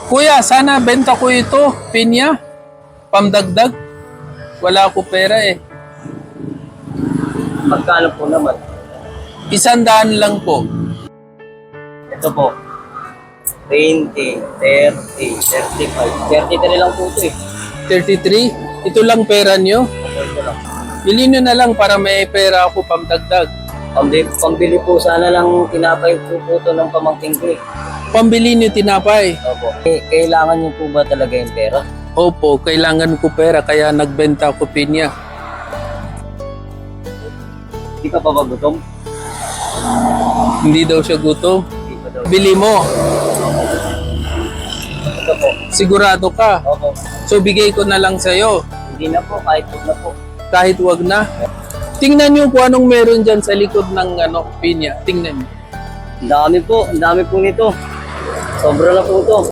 Kuya, sana benta ko ito, pinya. Pamdagdag. Wala ako pera eh. Magkano po naman? 100 lang po. Ito po. 20, 30, 35. 33 lang po ito eh. 33? Ito lang pera nyo? Ito lang. Bili nyo na lang para may pera ako pamdagdag. Pambili po sana lang tinapay po ito ng pamangking ko eh. Pambili nyo tinapay. Opo. Kailangan niyo po ba talaga yung pera? Opo, kailangan ko pera kaya nagbenta ako pinya. Hindi ka pa ba gutom? Hindi daw siya gutom. Hindi pa daw. Bili mo. Ito po. Sigurado ka. Opo. So bigay ko na lang sa'yo. Hindi na po, kahit huwag na po. Kahit wag na. Tingnan nyo kung anong meron dyan sa likod ng pinya. Tingnan nyo. Ang dami po nito. Sobra na po ito.